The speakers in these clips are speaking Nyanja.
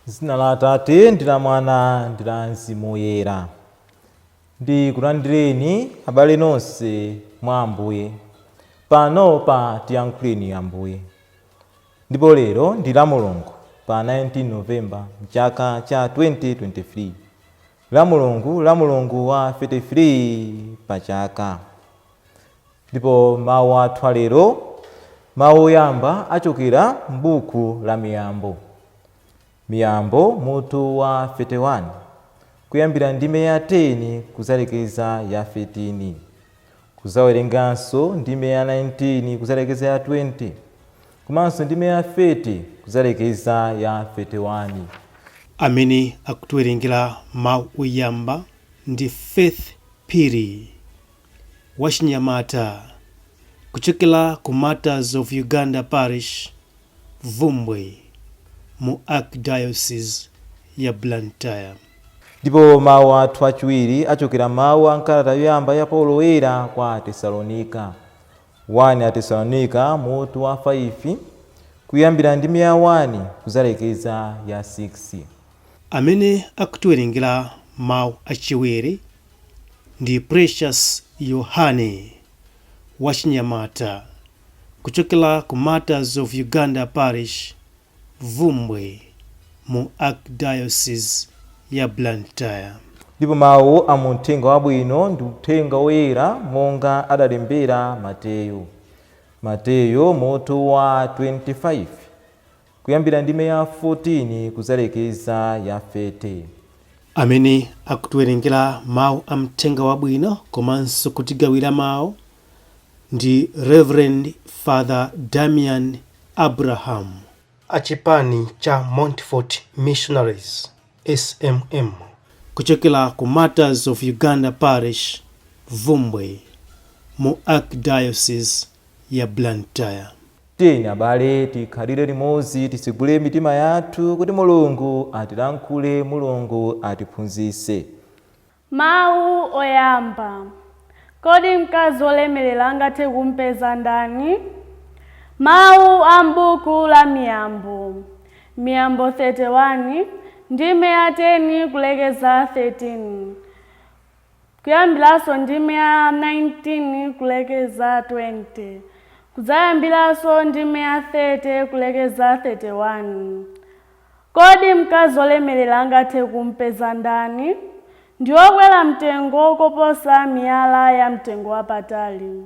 Zina la Atate ndi la Mwana ndi la Mzimu Woyera. Ndikulandireni abale nonse mwa Ambuye. Panopa tiyankhuleni Ambuye. Ndipo lero ndi la Mulungu pa 19 Novemba mchaka cha 2023. La Mulungu wa 33 Pachaka. Ndipo mawu athu lero, mawu oyamba achokera m'buku la Miyambo. Miyambo mutu wa 31 kuyambira ndime ya 10 kuzalekeza ya 13, kuzawerenganso ndime ya 19 kuzalekeza ya 20, komanso ndime ya 30 kuzalekeza ya 31. Amene akutiwerengera mawu oyamba ndi Faith Phiri wachinyamata kuchokera ku Martyrs of Uganda Parish, Vumbwe, mu Archdiocese ya Blantyre. Ndipo mawu athu achiwiri achokera mawu a nkalata yoyamba ya Paulo woyera kwa Atesalonika. 1 Atesalonika mutu wa 5 kuyambira ndime ya 1 kuzalekeza ya 6. Amene akutiwerengera mawu achiwiri ndi Precious Yohane wachinyamata kuchokera ku Martyrs of Uganda Parish, Vumbwe, mu Archdiocese ya Blantyre. Ndipo mawu a Uthenga Wabwino ndi uthenga woyera monga adalembera Mateyu mutu wa 25 kuyambira ndime ya 14 kuzalekeza ya 30. Amene akutiwerengera mawu a Uthenga Wabwino komanso kutigawira mawu ndi Reverend Father Damiano Abraham achipani cha Montfort Missionaries SMM kuchokera ku Martyrs of Uganda Parish, Vumbwe, mu Archdiocese ya Blantyre. Tiyeni abale tikhalire limodzi tisegule mitima yathu kuti Mulungu atilankhule, Mulungu atiphunzitse. Mawu oyamba. Kodi mkazi olemerera angathe kumpeza ndani? Mawu a m'buku la Miyambo. Miyambo 31 ndime ya 10 kulekeza 13. Kuyambiranso ndime ya 19 kulekeza 20. Kuzayambiranso ndime ya 30 kulekeza 31. Kodi mkazi olemerera angathe kumpeza ndani? Ndi wokwera mtengo koposa miyala ya mtengo wapatali.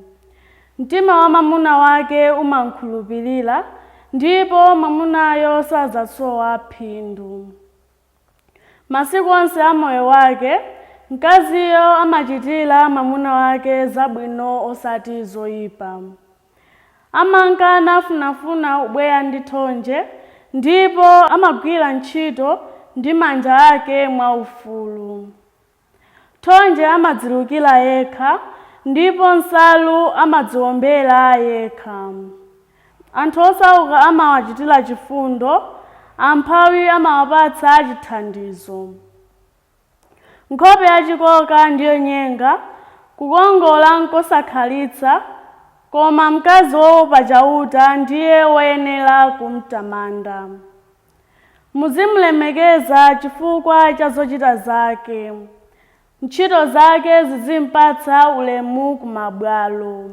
Mtima wa mwamuna wake umankhulupirira, ndipo mwamunayo sazasowa phindu. Masiku onse a moyo wake, mkaziyo amachitira mwamuna wake zabwino osati zoyipa. Amanka nafunafuna ubweya ndi thonje, ndipo amagwira ntchito ndi manja ake mwaufulu. Thonje amadzilukira yekha, ndipo nsalu amadziwombera yekha. Anthu osauka amawachitira chifundo, amphawi amawapatsa chithandizo. Nkhope yachikoka ndiyo nyenga, kukongola nkosakhalitsa, koma mkazi woopa chauta ndiye woyenera kumtamanda. Muzimulemekeza chifukwa cha zochita zake. Ntchito zake zizimpatsa ulemu kumabwalo.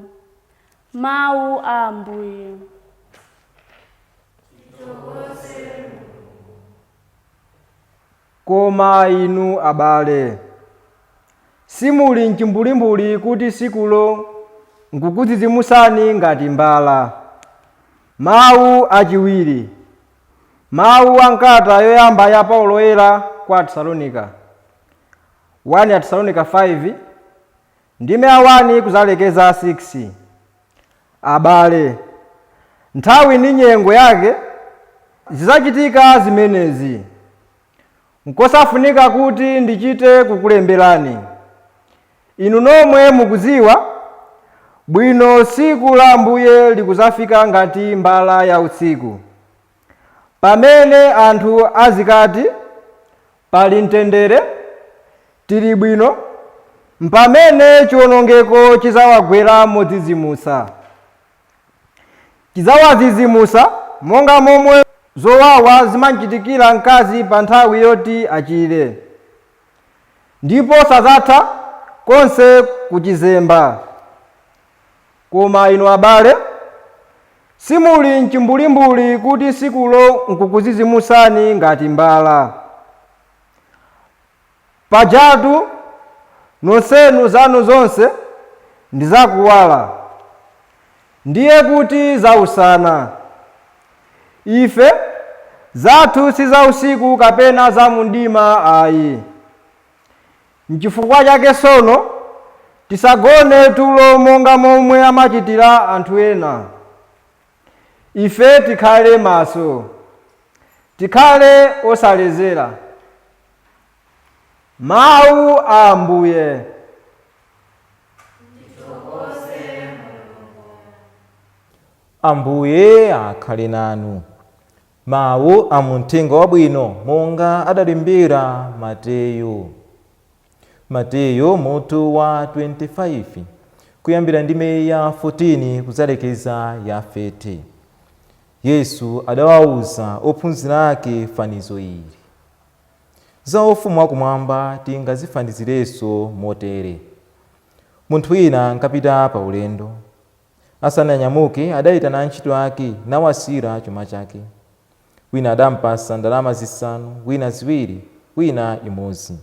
Mawu a Ambuye. Koma inu abale, simuli mchimbulimbuli kuti sikulo nkukudzidzimusani ngati mbala. Mawu achiwiri. Mawu a nkalata yoyamba ya Paulo woyera kwa Atesalonika. 1 Atesalonika 5 ndime ya 1 kuzalekeza 6. Abale, nthawi ndi nyengo yake zizachitika zimenezi. Nkosafunika kuti ndichite kukulemberani. Inu nomwe mukudziwa bwino tsiku la Ambuye likuzafika ngati mbala ya usiku, pamene anthu azikati pali mtendere, tili bwino, mpamene chiwonongeko chizawagwera modzidzimusa. Chizawadzidzimusa monga momwe zowawa zimanchitikira mkazi pa nthawi yoti achire, ndipo sadzatha konse kuchizemba. Koma inu abale, simuli mchimbulimbuli kuti sikulo nkukuzizimusani ngati mbala. Pajatu nonsenu zanu zonse ndi zakuwala, ndiye kuti zausana. Ife zathu si za usiku kapena za mundima ayi. N'chifukwa chake sono tisagone tulo monga momwe amachitira anthu ena. Ife tikhale maso, tikhale osaledzera. Mawu a Ambuye. Ambuye akhale nanu. Mawu a Uthenga Wabwino monga adalembera Mateyu. Mateyu mutu wa 25 kuyambira ndime ya 14 kuzalekeza ya 30. Yesu adawauza ophunzira ake fanizo ili: za ufumu wakumwamba tingazifanizirenso motere. Munthu wina ankapita pa ulendo. Asananyamuke adayitana antchito ake nawasira chuma chake. Wina adampasa ndalama zisanu, wina ziwiri, wina imodzi.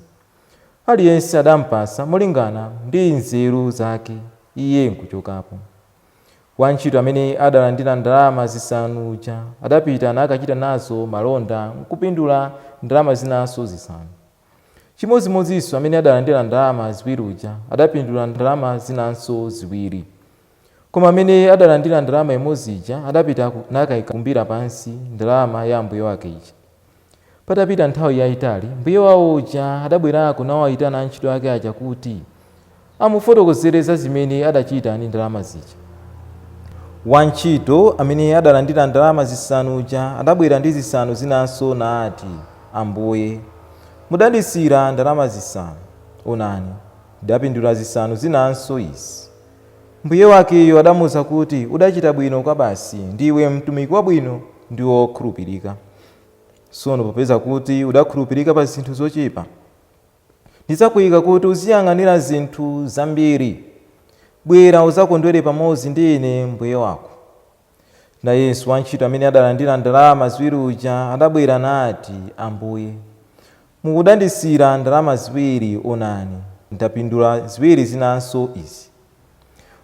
Aliyense adampasa molingana ndi nzeru zake, iye nkuchokapo. Wantchito amene adalandira ndalama zisanu uja adapita nakachita nazo malonda nkupindula ndalama zinanso zisanu. Chimodzimodzinso amene adalandira ndalama ziwiri uja adapindula ndalama zinanso ziwiri. Koma amene adalandira ndalama imodzi ija adapita nakayikumbira pansi ndalama ya mbuye wake ija. Patapita nthawi yayitali, mbuye wawo uja adabwerako nawayitana antchito ake aja kuti amufotokozere za zimene adachita ndi ndalama zija. Wantchito amene adalandira ndalama zisanu uja adabwera ndi zisanu zinanso nati, Ambuye, mudandisira ndalama zisanu. Onani, ndapindula zisanu zinanso izi. Mbuye wakeyo adamuwuza kuti, udachita bwino kwa basi, ndiwe mtumiki wabwino ndi wokhulupirika. Tsono popeza kuti udakhulupirika pa zinthu zochepa, ndidzakuyika kuti uziyang'anira zinthu zambiri. Bwera uzakondwere pamodzi ndi ine mbuye wako. Nayenso wantchito amene adalandira ndalama ziwiri uja adabwera nati, Ambuye, mukudandisira ndalama ziwiri, onani, ndapindula ziwiri zinanso izi.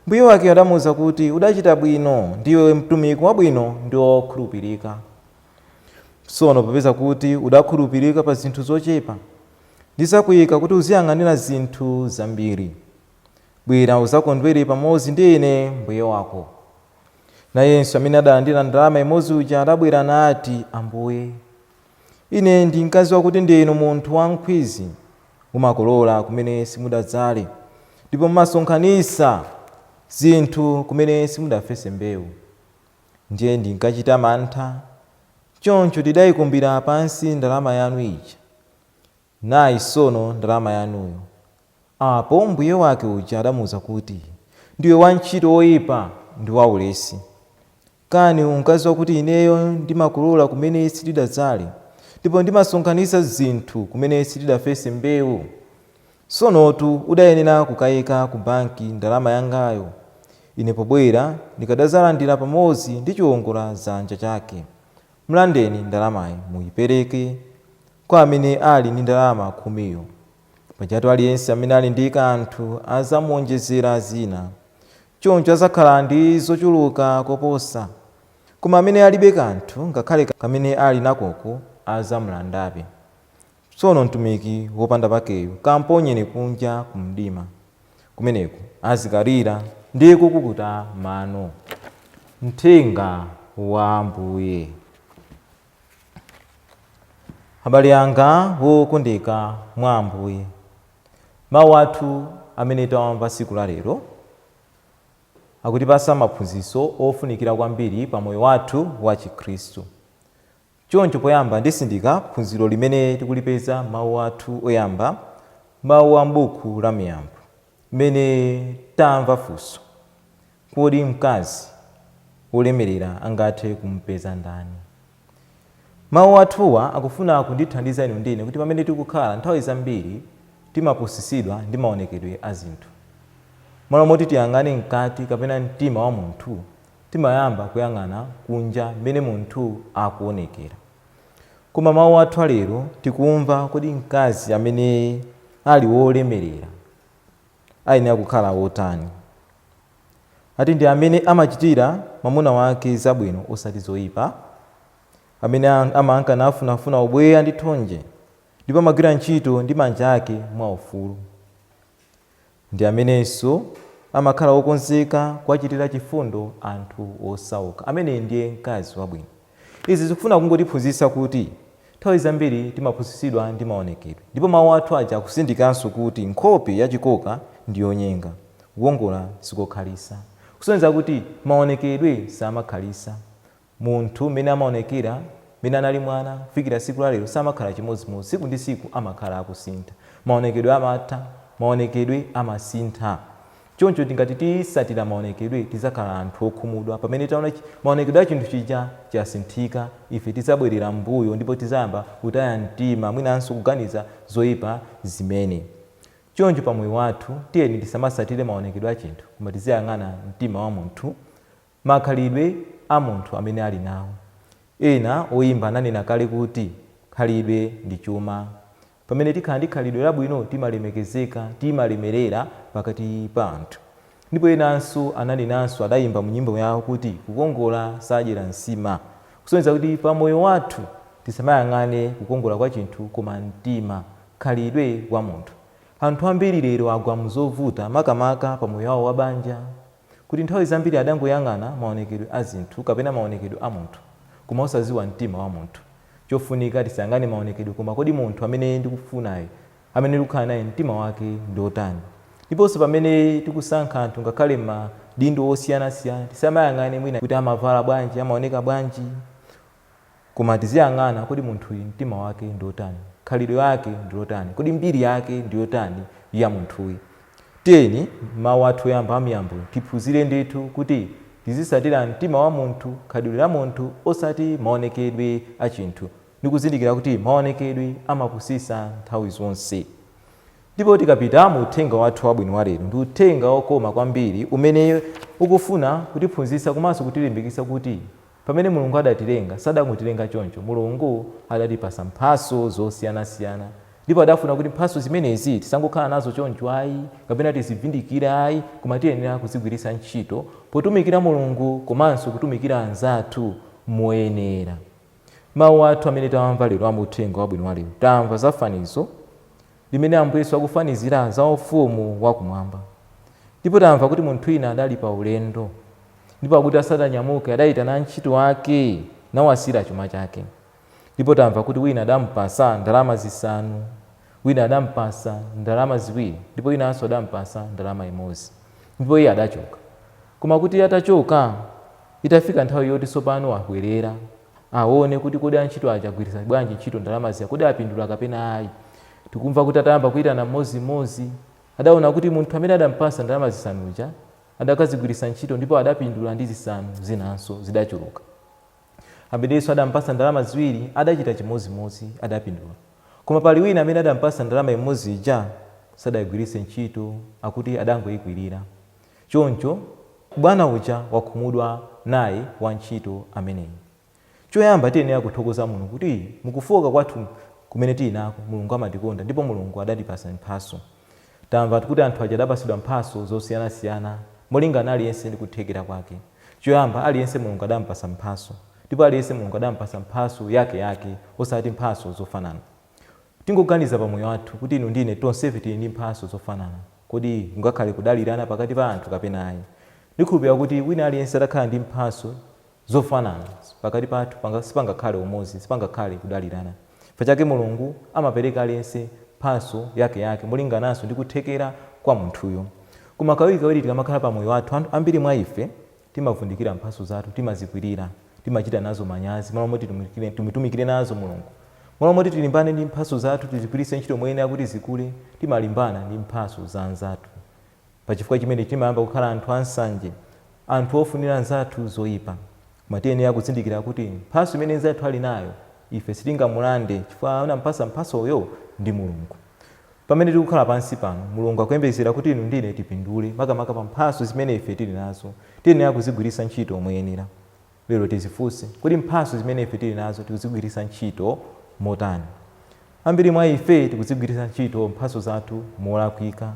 Mbuye wake adamuwuza kuti, udachita bwino, ndiwe mtumiki wabwino ndi wokhulupirika. Tsono popeza kuti udakhulupirika pa zinthu zochepa, ndidzakuyika kuti uziyang'anira zinthu zambiri. Bwera uzakondwere pamodzi ndi ine mbuye wako. Nayenso amene adalandira ndalama imodzi uja adabwera nati, Ambuye, ine ndinkadziwa kuti ndinu munthu wamkhwizi, mumakolola kumene simudadzale, ndipo mumasonkhanitsa zinthu kumene simudafese mbewu. Ndiye ndinkachita mantha, choncho ndidayikumbira pansi ndalama yanu ija. Nayi tsono ndalama yanuyo. Apo mbuye wake uja adamuwuza kuti, ndiwe wantchito woyipa ndi waulesi. Kani unkadziwa kuti ineyo ndimakolola kumene sitidadzale, ndipo ndimasonkhanitsa zinthu kumene sitidafese mbewu? Tsonotu udayenera kukayika ku banki ndalama yangayo. Ine pobwera ndikadadzalandira pamodzi ndi chiwongoladzanja chake. Mlandeni ndalamayi muyipereke kwa amene ali ndi ndalama khumiyo. Pajatu aliyense amene ali ndi kanthu adzamuwonjezera zina, choncho adzakhala ndi zochuluka koposa. Koma amene alibe kanthu, ngakhale kamene ali nakoko, adzamulandabe. Tsono mtumiki wopanda pakeyo kamponyeni kunja ku mdima. Kumeneko azikalira ndi kukukuta mano. Uthenga wa Ambuye. Abale anga wokondeka mwa Ambuye, mawu athu amene tawamva tsiku la lero akutipasa maphunzitso ofunikira kwambiri pa moyo wathu wa Chikhristu. Choncho poyamba ndisindika phunziro limene tikulipeza mawu athu oyamba, mawu a m'buku la Miyambo, mmene tamva funso: kodi mkazi wolemerera angathe kumpeza ndani? Mawu athuwa akufuna kundithandiza inu ndine kuti pamene tikukhala nthawi zambiri timapusisidwa ndi maonekedwe a zinthu. Malo moti tiyang'ane mkati kapena mtima wa munthu, timayamba kuyang'ana kunja mmene munthu akuonekera. Koma mawu athu alero tikumva kuti mkazi amene ali wolemerera ayenera kukhala wotani. Ati ndi amene amachitira mwamuna wake zabwino osati zoyipa, amene amankha nafunafuna ubweya ndi thonje, ndipo amagwira ntchito ndi manja ake mwaufulu. Ndi amenenso amakhala wokonzeka kuwachitira chifundo anthu osauka. Amene ndiye mkazi wabwino. Izi zikufuna kungotiphunzitsa kuti nthawi zambiri timapusisidwa ndi maonekedwe, ndipo mawu athu aja akusindikanso kuti nkhope yachikoka ndi yonyenga, kukongola sikokhalisa. Kusonyeza kuti maonekedwe samakhalisa. Munthu mmene amaonekera, mmene anali mwana kufikira siku la lero samakhala chimodzimodzi, siku ndi siku amakhala akusintha. Maonekedwe amatha, maonekedwe amasintha. Choncho tingati tisatira maonekedwe tizakhala anthu okhumudwa. Pamene taona maonekedwe a chinthu chija chasinthika, ife tizabwerera mbuyo ndipo tizayamba kutaya mtima, mwinanso kuganiza zoyipa zimene. Choncho pamoyo wathu tiyeni tisamasatire maonekedwe a chinthu, koma tiziyang'ana mtima wa munthu, makhalidwe a munthu amene ali nawo. Ena oyimba ananena kale kuti khalidwe ndi chuma. Pamene tikhala ndi khalidwe labwino timalemekezeka, timalemerera pakati pa anthu. Ndipo enanso ananenanso adayimba mu nyimbo yawo kuti kukongola sadyera nsima. Kusonyeza kuti pamoyo wathu tisamayang'ane kukongola kwa chinthu koma mtima, khalidwe wa munthu. Anthu ambiri lero agwa muzovuta makamaka pamoyo wawo wa banja, kuti nthawi zambiri adangoyang'ana maonekedwe a zinthu kapena maonekedwe a munthu, koma osaziwa mtima wa munthu. Chofunika tisayang'ane maonekedwe koma kodi munthu amene ndikufunayo, amene tikukhala naye mtima wake ndi otani. Ndiponso pamene tikusankha anthu ngakhale madindo osiyanasiyana tisamayang'ane mwina kuti amavala bwanji, amaoneka bwanji, koma tiziyang'ana kodi munthuyu mtima wake ndi otani, khalidwe yake ndi otani, kodi mbiri yake ndi otani ya munthuyu. Tiyeni mawu athu oyamba amiyambo tiphunzire ndithu kuti tizisatira mtima wa munthu, khalidwe la munthu osati maonekedwe a chinthu, ndikuzindikira kuti maonekedwe amapusisa nthawi zonse. Ndipo tikapita mu uthenga wathu wabwino wa lero, ndi uthenga okoma kwambiri umene ukufuna kutiphunzitsa komanso kutilimbikitsa kuti pamene Mulungu adatilenga sadangutilenga choncho. Mulungu adatipasa mphaso zosiyanasiyana, ndipo adafuna kuti mphaso zimenezi tisangokhala nazo choncho ayi, kapena tizivindikire ayi, koma tiyenera kuzigwiritsa ntchito potumikira Mulungu komanso kutumikira anzathu moyenera. Mawu athu amene tawamva lero mu uthenga wabwino wa lero, tamva za fanizo limene Ambuye Yesu akufanizira za ufumu wakumwamba. Ndipo tamva kuti munthu ina adali pa ulendo, ndipo akuti asadanyamuke adayitana antchito wake nawasira chuma chake. Ndipo tamva kuti wina adampasa ndalama 5, wina adampasa ndalama 2, ndipo winanso adampasa ndalama 1. Ndipo iye adachoka. Koma kuti atachoka, itafika nthawi yoti tsopano abwerera aone kuti kodi antchito aja agwiritsa bwanji ntchito ndalama zija, kodi apindula kapena ayi. Tikumva kuti atayamba kuyitana mmodzi, adaona kuti munthu amene adampasa ndalama 5 uja adakazigwiritsa ntchito ndipo adapindula ndi 5 zinanso zidachuluka. Amene Yesu adampasa ndalama 2 adachita chimodzimodzi, adapindula. Koma pali wina amene adampasa ndalama 1 ija sadayigwiritse ntchito, akuti adangoyikwirira. Choncho bwana uja wakhumudwa naye wantchito ameneyi. Choyamba tiyenera kuthokoza Mulungu kuti mukufoka kwathu kumene tili nako Mulungu amatikonda, ndipo Mulungu adatipasa mphaso. Tamva kuti anthu aja adapasidwa mphaso zosiyanasiyana molingana aliyense ndi kuthekera kwake. Choyamba aliyense Mulungu adampasa mphaso, ndipo aliyense Mulungu adampasa mphaso yake osati mphaso zofanana. Tingoganiza pamoyo wathu kuti inu ndine tonsefe tili ndi mphaso zofanana, kodi ngakhale kudalirana pakati pa anthu kapena ayi. Ndikhulupirira kuti wina aliyense adakhala ndi mphaso zofanana pakati pathu sipangakhale umodzi, sipangakhale kudalirana. Pachaka Mulungu amapereka aliyense mphaso yake molingananso ndi kuthekera kwa munthuyo. Koma kawirikawiri tikamakhala pamoyo wathu, ambiri mwa ife timavundikira mphaso zathu, timazikwirira, timachita nazo manyazi, malo moti tumitumikire nazo Mulungu. Malo moti tilimbane ndi mphaso zathu, tizigwiritse ntchito moyenera kuti zikule, timalimbana ndi mphaso za anzathu. Pachifukwa chimene timayamba kukhala anthu ansanje, anthu ofunira anzathu zoyipa. Koma tiyenera kuzindikira kuti mphaso imene anzathu ali nayo ife sitingamulande chifukwa anampasa mphasoyo ndi Mulungu. Pamene tikukhala pansi pano, Mulungu akuyembekezera kuti inu ndine tipindule makamaka pa mphaso zimene ife tili nazo, tiyenera kuzigwiritsa ntchito moyenera. Lero tizifunse kuti mphaso zimene ife tili nazo tikuzigwiritsa ntchito motani. Ambiri mwa ife tikuzigwiritsa ntchito mphaso zathu molakwika.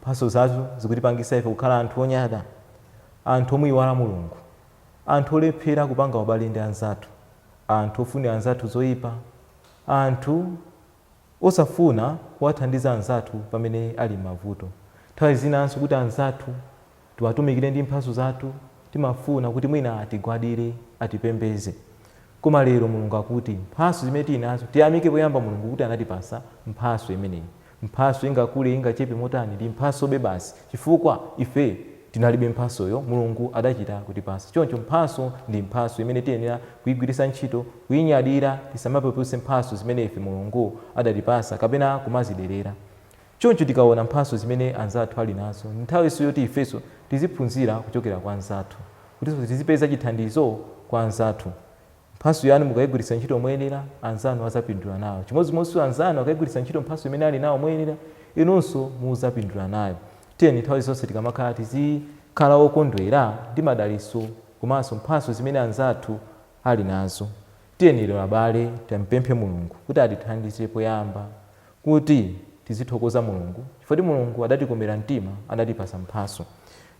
Mphaso zathu zikutipangisa ife kukhala anthu onyada, anthu omuyiwala Mulungu, anthu olephera kupanga ubale ndi anzathu, anthu ofunira anzathu zoyipa, anthu osafuna kuwathandiza anzathu pamene ali mavuto. Nthawi zinanso kuti anzathu tiwatumikire ndi mphaso zathu, timafuna kuti mwina atigwadire, atipembeze. Koma lero Mulungu akuti mphaso zimene tili nazo tiyamike poyamba Mulungu kuti anatipasa mphaso imeneyi. Mphaso ingakule ingachepe motani ndi mphaso basi, chifukwa ife tinalibe mphasoyo, Mulungu adachita kutipasa. Choncho mphaso ndi mphaso imene tiyenera kuyigwiritsa ntchito, kuyinyadira, tisamapepuse mphaso zimene ife Mulungu adatipasa kapena kumaziderera. Choncho tikaona mphaso zimene anzathu ali nazo, nthawi yoti ifeso tiziphunzira kuchokera kwa anzathu, kuti tizipeza chithandizo kwa anzathu. Mphaso yanu mukayigwiritsa ntchito moyenera, anzanu azapindula nayo. Chimodzimodzi anzanu akayigwiritsa ntchito mphaso imene ali nawo moyenera, inunso muzapindula nayo. Tiyeni nthawi zonse tikamakhala tizikhala okondwera ndi madalitso komanso mphaso zimene anzathu ali nazo. Tiyeni lero abale timpemphe Mulungu kuti atithandize poyamba kuti tizithokoza Mulungu, chifukwa Mulungu adatikomera mtima, adatipasa mphaso.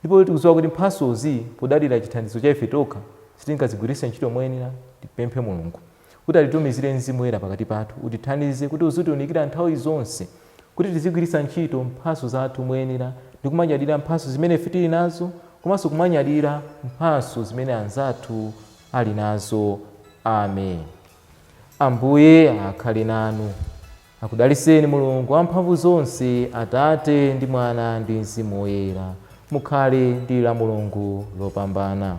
Ndipo tikudziwa kuti mphasozi podalira chithandizo cha ife tokha sitingazigwiritse ntchito moyenera. Tipemphe Mulungu kuti atitumizire Mzimu Woyera pakati pathu utithandize kuti uzitiunikira nthawi zonse kuti tizigwiritsa ntchito mphaso zathu moyenera ndi kumanyadira mphaso zimene ife tili nazo, komanso kumanyadira mphaso zimene anzathu ali nazo. Amen. Ambuye akhale nanu. Akudaliseni Mulungu wamphamvu zonse, Atate ndi Mwana ndi Mzimu Woyera. Mukhale ndi la Mulungu lopambana.